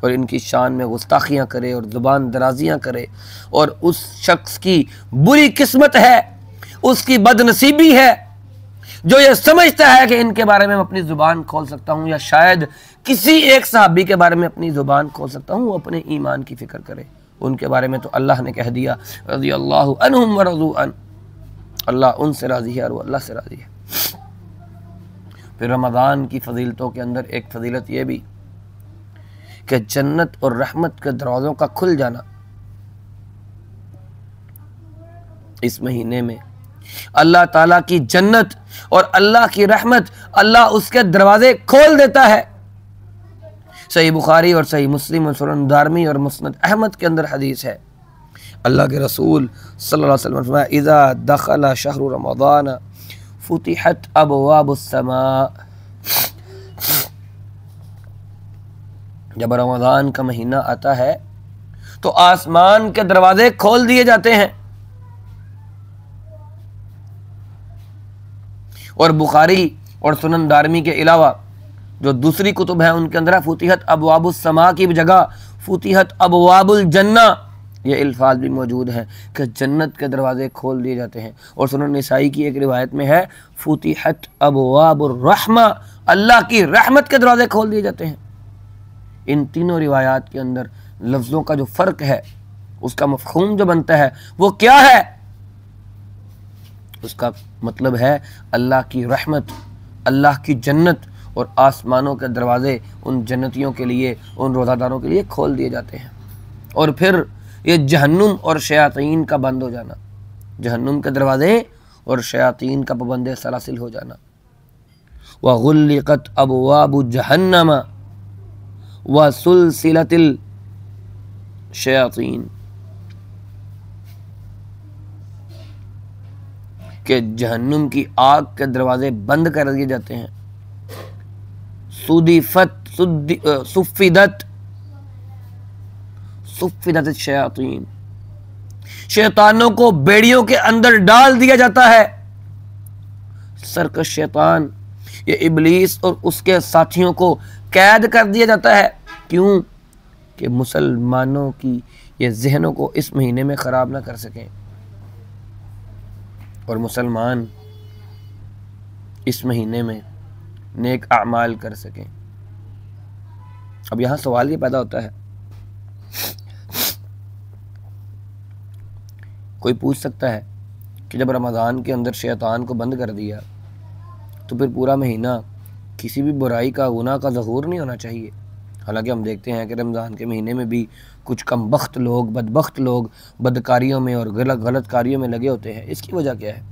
S2: और इनकी शान में गुस्ताखियाँ करे और ज़ुबान दराजियाँ करे। और उस शख्स की बुरी किस्मत है, उसकी बदनसीबी है जो ये समझता है कि इनके बारे में मैं अपनी ज़ुबान खोल सकता हूँ, या शायद किसी एक सहाबी के बारे में अपनी ज़ुबान खोल सकता हूँ। वो अपने ईमान की फ़िक्र करे। उनके बारे में तो अल्लाह ने कह दिया रज़ी अल्लाहु अन्हुम व रज़ू अन, अल्लाह उनसे राज़ी है और वो अल्लाह से राज़ी है। फिर रमज़ान की फ़जीलतों के अंदर एक फ़जीलत ये भी कि जन्नत और रहमत के दरवाज़ों का खुल जाना। इस महीने में अल्लाह ताला की जन्नत और अल्लाह की रहमत, अल्लाह उसके दरवाजे खोल देता है। सही बुखारी और सही मुस्लिम और सुनन दारमी और मुस्नद अहमद के अंदर हदीस है, अल्लाह के रसूल सल्लल्लाहु अलैहि वसल्लम ने फरमाया, इज़ा दखला शहरु रमज़ान फुतिहत अबवाबुस समा, जब रमज़ान का महीना आता है तो आसमान के दरवाजे खोल दिए जाते हैं। और बुखारी और सुनन दारमी के अलावा जो दूसरी कुतुब है उनके अंदर फुतिहत अबवाबुस समा की जगह फुतिहत अबवाबुल जन्ना, ये अल्फाज भी मौजूद हैं कि जन्नत के दरवाजे खोल दिए जाते हैं। और सुनन निसाई की एक रिवायत में है फुतिहत अबवाबुर रहमा, अल्लाह की रहमत के दरवाजे खोल दिए जाते हैं। इन तीनों रिवायात के अंदर लफ्ज़ों का जो फ़र्क है, उसका मफ़हूम जो बनता है वो क्या है? उसका मतलब है अल्लाह की रहमत, अल्लाह की जन्नत और आसमानों के दरवाजे उन जन्नतियों के लिए, उन रोज़ादारों के लिए खोल दिए जाते हैं। और फिर ये जहन्नुम और शयातीन का बंद हो जाना, जहन्नुम के दरवाजे और शयातीन का पाबंद सलासिल हो जाना। व गुल्लिक़त अबवाबु जहन्नम व सुलसिलतिल शयातीन, कि जहन्नुम की आग के दरवाजे बंद कर दिए जाते हैं। सुफ़िदत शयातीन, शैतानों को बेड़ियों के अंदर डाल दिया जाता है। सरकश शैतान, ये इब्लीस और उसके साथियों को कैद कर दिया जाता है। क्यों? कि मुसलमानों की ये जहनों को इस महीने में ख़राब ना कर सकें और मुसलमान इस महीने में नेक आमाल कर सकें। अब यहाँ सवाल ये पैदा होता है, कोई पूछ सकता है कि जब रमज़ान के अंदर शैतान को बंद कर दिया तो फिर पूरा महीना किसी भी बुराई का, गुनाह का ज़हूर नहीं होना चाहिए। हालांकि हम देखते हैं कि रमज़ान के महीने में भी कुछ कमबख्त लोग, बदबख्त लोग बदकारियों में और गलत कार्यों में लगे होते हैं। इसकी वजह क्या है?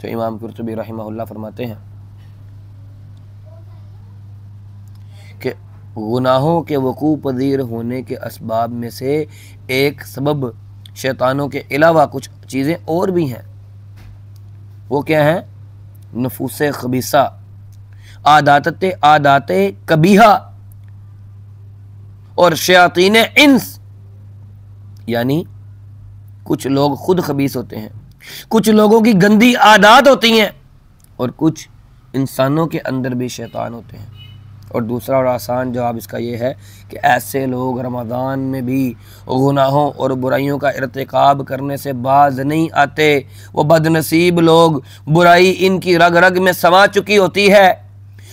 S2: तो इमाम कुर्तुबी रहमहुल्लाह फरमाते हैं कि गुनाहों के वकू पजीर होने के असबाब में से एक सबब शैतानों के अलावा कुछ चीज़ें और भी हैं। वो क्या हैं? नफूस खबीसा, आदात कबीहा और शयातीन इंस। यानी कुछ लोग खुद खबीस होते हैं, कुछ लोगों की गंदी आदत होती हैं, और कुछ इंसानों के अंदर भी शैतान होते हैं। और दूसरा और आसान जवाब इसका ये है कि ऐसे लोग रमज़ान में भी गुनाहों और बुराइयों का इर्तिकाब करने से बाज नहीं आते। वो बदनसीब लोग, बुराई इनकी रग रग में समा चुकी होती है,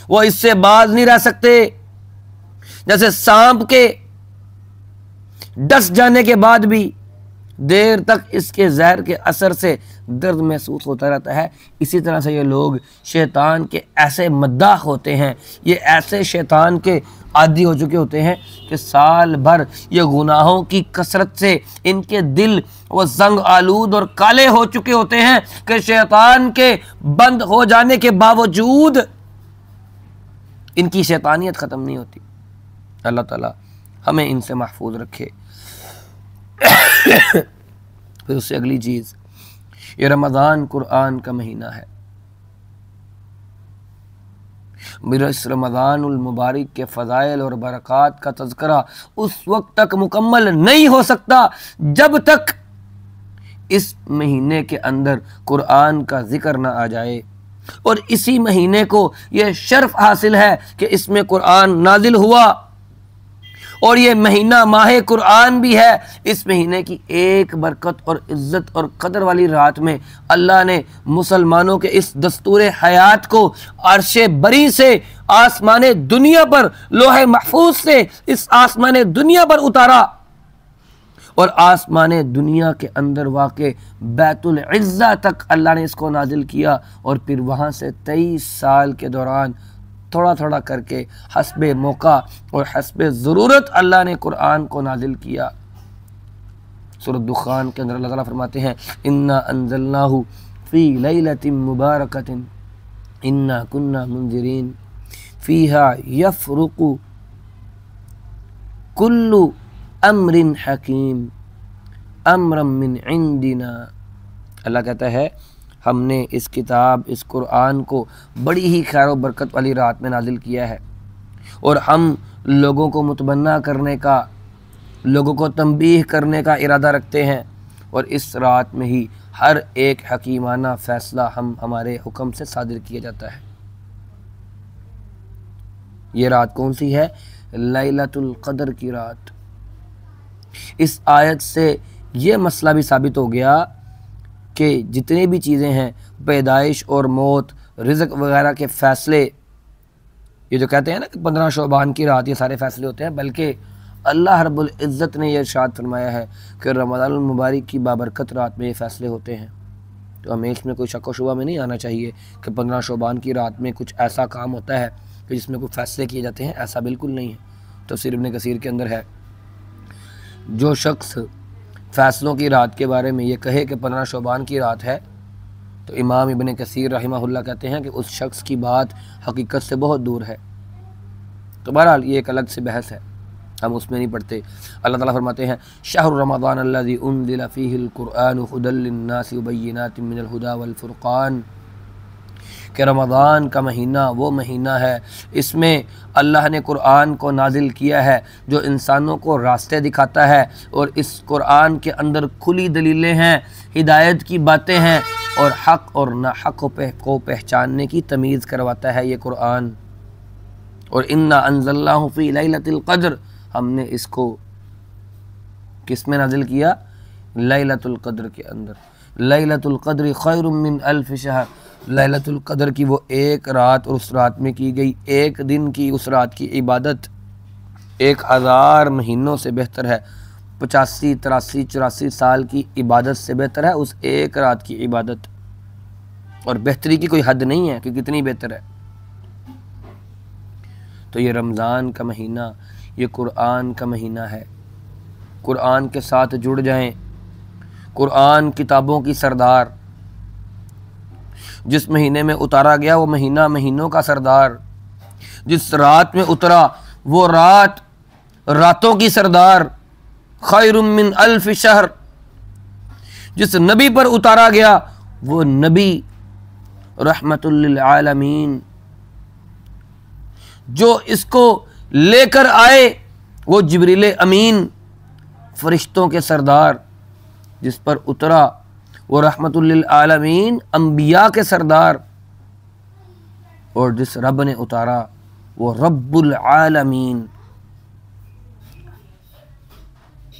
S2: वो इससे बाज नहीं रह सकते। जैसे सांप के डस जाने के बाद भी देर तक इसके जहर के असर से दर्द महसूस होता रहता है, इसी तरह से ये लोग शैतान के ऐसे मद्दाह होते हैं, ये ऐसे शैतान के आदी हो चुके होते हैं कि साल भर ये गुनाहों की कसरत से इनके दिल वो जंग आलूद और काले हो चुके होते हैं कि शैतान के बंद हो जाने के बावजूद इनकी शैतानियत ख़त्म नहीं होती। अल्लाह ताला हमें इनसे महफूज रखे। फिर उससे अगली चीज़, ये रमज़ान कुरान का महीना है। मेरा इस रमज़ानुल मुबारक के फ़ज़ाइल और बरक़ात का तज़किरा उस वक्त तक मुकम्मल नहीं हो सकता जब तक इस महीने के अंदर कुरान का ज़िक्र ना आ जाए। और इसी महीने को यह शर्फ हासिल है कि इसमें कुरान नाजिल हुआ, और ये महीना माह कुरान भी है। इस महीने की एक बरकत और इज़्ज़त और कदर वाली रात में अल्लाह ने मुसलमानों के इस दस्तूर हयात को अर्शे बरी से आसमान दुनिया पर, लोहे महफूज से इस आसमान दुनिया पर उतारा, और आसमान दुनिया के अंदर वाक़े बैतुल इज़्ज़ा तक अल्लाह ने इसको नाजिल किया। और फिर वहाँ से 23 साल के दौरान थोड़ा थोड़ा करके हस्बे मौका और हस्बे ज़रूरत अल्लाह ने कुरान को नाजिल किया। सूरह दुखान के अंदर अल्लाह ताला फरमाते हैं, इन्ना अंज़लनाहु फ़ी लैलतिन मुबारकतिन इन्ना कुन्ना मुंज़िरीन फ़ीहा यफ़रुक़ु कुल्लु अम्रिन हकीम अम्रम मिन इंदिना। अल्लाह कहता है, हमने इस किताब, इस कुरान को बड़ी ही खैर और बरकत वाली रात में नाजिल किया है, और हम लोगों को मुतमन्ना करने का, लोगों को तंबीह करने का इरादा रखते हैं, और इस रात में ही हर एक हकीमाना फ़ैसला हमारे हुक्म से सादिर किया जाता है। ये रात कौन सी है? लैलतुल क़द्र की रात। इस आयत से ये मसला भी साबित हो गया कि जितनी भी चीज़ें हैं, पैदाइश और मौत, रिज़्क़ वगैरह के फ़ैसले, ये जो कहते हैं ना कि 15 शोबान की रात ये सारे फ़ैसले होते हैं, बल्कि अल्लाह रब्बुल इज़्ज़त ने यह इरशाद फरमाया है कि रमज़ानुल मुबारक की बाबरकत रात में ये फ़ैसले होते हैं। तो हमें इसमें कोई शक व शुबा में नहीं आना चाहिए कि 15 शोबान की रात में कुछ ऐसा काम होता है कि जिसमें कोई फ़ैसले किए जाते हैं, ऐसा बिल्कुल नहीं है। तफ़सीर इब्न कसीर के अंदर है, जो शख्स फ़ैसलों की रात के बारे में ये कहे कि 15 शोबान की रात है, तो इमाम इब्न कसीर रहमहुल्लाह कहते हैं कि उस शख्स की बात हकीकत से बहुत दूर है। तो बहरहाल ये एक अलग से बहस है, हम उसमें नहीं पढ़ते। अल्लाह ताला फरमाते हैं, शहर रमज़ान अल्लज़ी उन्ज़िला फ़ीहिल कुरआन हुदल लिन्नासि व बय्यिनातिन मिनल हुदा वल फ़ुरक़ान, कि रमज़ान का महीना वो महीना है, इसमें अल्लाह ने कुरान को नाजिल किया है जो इंसानों को रास्ते दिखाता है, और इस कुरान के अंदर खुली दलीलें हैं, हिदायत की बातें हैं, और हक़ और नाहक़ को पहचानने की तमीज़ करवाता है ये कुरान। और इन्ना अंज़लनाहु फ़ी लैलतिल क़द्र, हमने इसको किस में नाजिल किया? लैलतुल क़द्र के अंदर। लैलतुल क़द्र खैरुम मिन अल्फ़ शहर, लैलतुल क़द्र की वो एक रात और उस रात में की गई एक दिन की, उस रात की इबादत 1000 महीनों से बेहतर है। 85, 83, 84 साल की इबादत से बेहतर है उस एक रात की इबादत। और बेहतरी की कोई हद नहीं है कि कितनी बेहतर है। तो ये रमज़ान का महीना, ये कुरान का महीना है। कुरान के साथ जुड़ जाएं। कुरान किताबों की सरदार, जिस महीने में उतारा गया वो महीना महीनों का सरदार, जिस रात में उतरा वो रात रातों की सरदार, खैरुम मिन अल्फ शहर। जिस नबी पर उतारा गया वो नबी रहमतुल लिल आलमीन। जो इसको लेकर आए वो जिब्रील अमीन, फरिश्तों के सरदार। जिस पर उतरा वो रहमतुल लिल आलमीन, अंबिया के सरदार। और जिस रब ने उतारा वो रब्बुल आलमीन।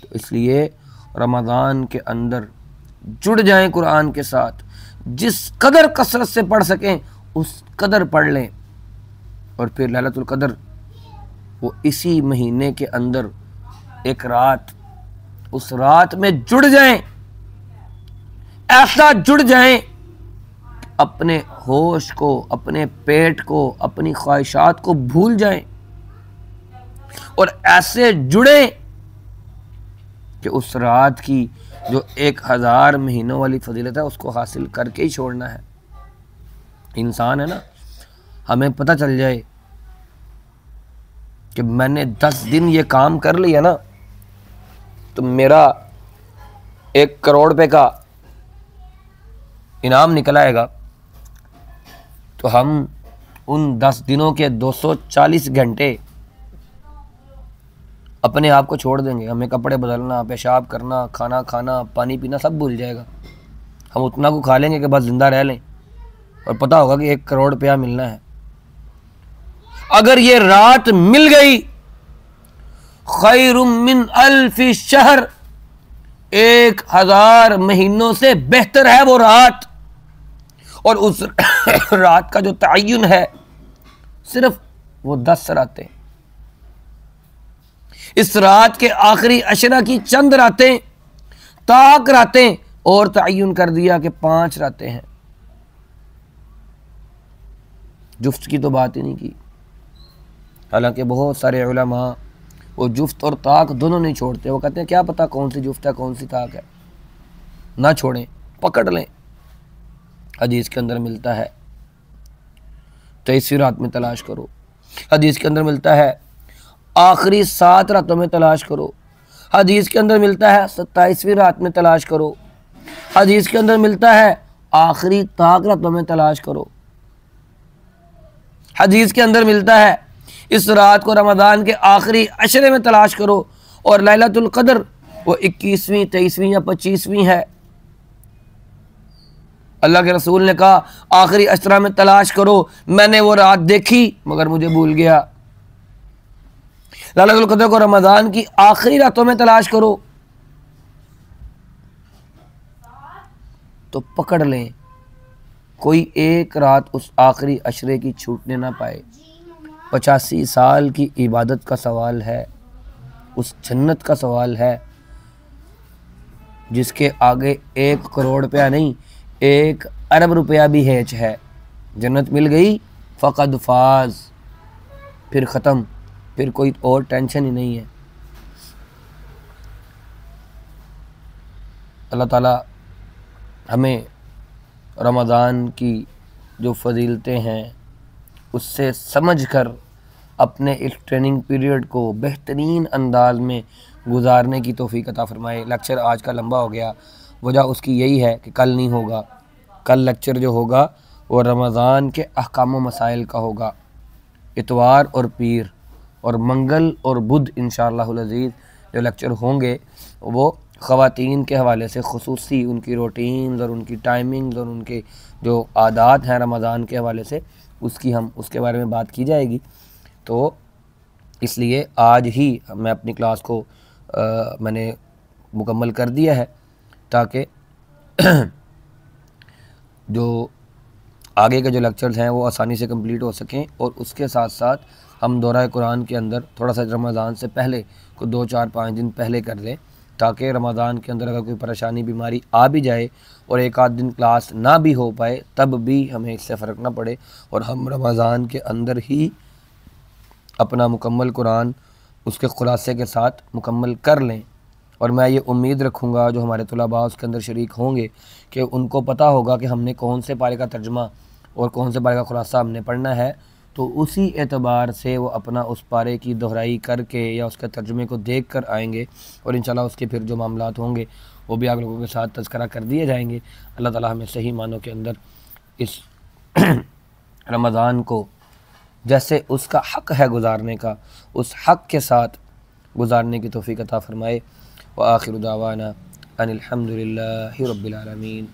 S2: तो इसलिए रमज़ान के अंदर जुड़ जाएं कुरान के साथ। जिस कदर कसरत से पढ़ सकें उस कदर पढ़ लें। और फिर लैलतुल कदर वो इसी महीने के अंदर एक रात, उस रात में जुड़ जाएं। ऐसा जुड़ जाएं अपने होश को, अपने पेट को, अपनी ख्वाहिशात को भूल जाएं। और ऐसे जुड़े कि उस रात की जो 1000 महीनों वाली फजीलत है उसको हासिल करके ही छोड़ना है। इंसान है ना, हमें पता चल जाए कि मैंने 10 दिन ये काम कर लिया ना तो मेरा 1 करोड़ रुपए का इनाम निकल आएगा, तो हम उन 10 दिनों के 240 घंटे अपने आप को छोड़ देंगे। हमें कपड़े बदलना, पेशाब करना, खाना खाना, पानी पीना सब भूल जाएगा। हम उतना को खा लेंगे कि बस जिंदा रह लें, और पता होगा कि 1 करोड़ रुपया मिलना है। अगर ये रात मिल गई, खैरुम मिन अल्फि शहर, 1000 महीनों से बेहतर है वो रात। और उस रात का जो तय्युन है सिर्फ वो 10 रातें। इस रात के आखिरी अशरा की चंद रातें, ताक रातें, और तय्युन कर दिया कि 5 रातें हैं। जुफ्त की तो बात ही नहीं की। हालांकि बहुत सारे उलमा वो जुफ्त और ताक दोनों नहीं छोड़ते। वो कहते हैं क्या पता कौन सी जुफ्त है कौन सी ताक है, ना छोड़ें, पकड़ लें। हदीस के अंदर मिलता है 23वीं रात में तलाश करो। हदीस के अंदर मिलता है आखिरी 7 रातों में तलाश करो। हदीस के अंदर मिलता है 27वीं रात में तलाश करो। हदीस के अंदर मिलता है आखिरी ताक रातों में तलाश करो। हदीस के अंदर मिलता है इस रात को रमज़ान के आखिरी अशरे में तलाश करो। और लैलतुल कदर वो 21वीं, 23वीं या 25वीं है। अल्लाह के रसूल ने कहा आखिरी अशरा में तलाश करो। मैंने वो रात देखी मगर मुझे भूल गया। लैलतुल कदर को रमज़ान की आखिरी रातों में तलाश करो तो पकड़ लें, कोई एक रात उस आखिरी अशरे की छूटने ना पाए। 85 साल की इबादत का सवाल है, उस जन्नत का सवाल है जिसके आगे 1 करोड़ रुपया नहीं 1 अरब रुपया भी हेच है। जन्नत मिल गई फ़क़द फाज, फिर ख़त्म, फिर कोई और टेंशन ही नहीं है। अल्लाह ताला हमें रमज़ान की जो फजीलतें हैं उससे समझकर अपने इस ट्रेनिंग पीरियड को बेहतरीन अंदाज में गुजारने की तौफीक अता फरमाए। लेक्चर आज का लंबा हो गया, वजह उसकी यही है कि कल नहीं होगा। कल लेक्चर जो होगा वो रमज़ान के अहकाम व मसाइल का होगा। इतवार और पीर और मंगल और बुध इंशाअल्लाहुल अज़ीज़ जो लेक्चर होंगे वो ख़वातीन के हवाले से, ख़ुसूसी उनकी रूटीन और उनकी टाइमिंग्स और उनके जो आदात हैं रमज़ान के हवाले से, उसके बारे में बात की जाएगी। तो इसलिए आज ही मैं अपनी क्लास को मैंने मुकम्मल कर दिया है ताकि जो आगे के जो लेक्चर्स हैं वो आसानी से कंप्लीट हो सकें। और उसके साथ साथ हम दौरा कुरान के अंदर थोड़ा सा रमज़ान से पहले को 2, 4, 5 दिन पहले कर दें ताकि रमज़ान के अंदर अगर कोई परेशानी बीमारी आ भी जाए और 1 आध दिन क्लास ना भी हो पाए तब भी हमें इससे फ़र्क ना पड़े और हम रमज़ान के अंदर ही अपना मुकम्मल कुरान उसके ख़ुलासे के साथ मुकम्मल कर लें। और मैं ये उम्मीद रखूँगा जो हमारे तलबा उसके अंदर शरीक होंगे कि उनको पता होगा कि हमने कौन से पारे का तर्जुमा और कौन से पारे का ख़ुलासा हमने पढ़ना है, तो उसी एतबार से वो अपना उस पारे की दोहराई करके या उसके तर्जुमे को देख कर आएँगे और इंशाल्लाह उसके फिर जो मामलात होंगे वो भी आप लोगों के साथ तज़किरा कर दिए जाएंगे। अल्लाह ताला हमें सही मानों के अंदर इस रमज़ान को जैसे उसका हक़ है गुज़ारने का, उस हक़ के साथ गुज़ारने की तौफ़ीक़ अता फ़रमाए। व आखिरु दावाना अनिल हम्दुलिल्लाहि रब्बिल आलमीन।